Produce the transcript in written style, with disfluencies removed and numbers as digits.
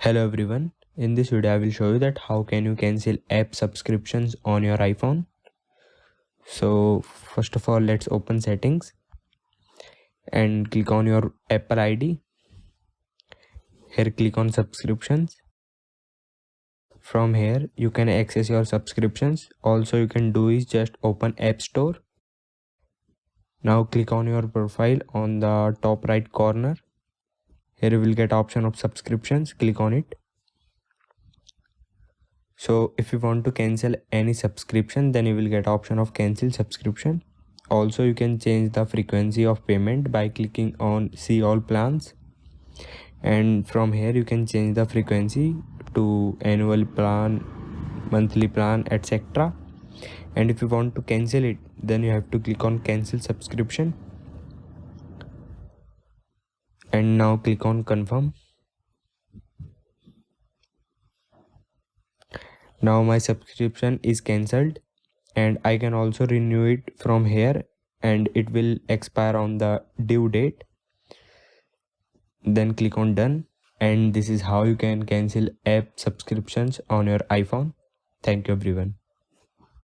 Hello everyone, in this video I will show you that how can you cancel app subscriptions on your iPhone. So first of all, let's open settings and click on your Apple ID. Here click on subscriptions. From here you can access your subscriptions. Also you can do is just open App Store. Now click on your profile on the top right corner. Here you will get option of subscriptions, click on it. So if you want to cancel any subscription, then you will get option of cancel subscription. Also you can change the frequency of payment by clicking on see all plans, and from here you can change the frequency to annual plan, monthly plan, etc. And if you want to cancel it, then you have to click on cancel subscription and now click on confirm. Now my subscription is cancelled and I can also renew it from here, and it will expire on the due date. Then click on done, and this is how you can cancel app subscriptions on your iPhone. Thank you everyone.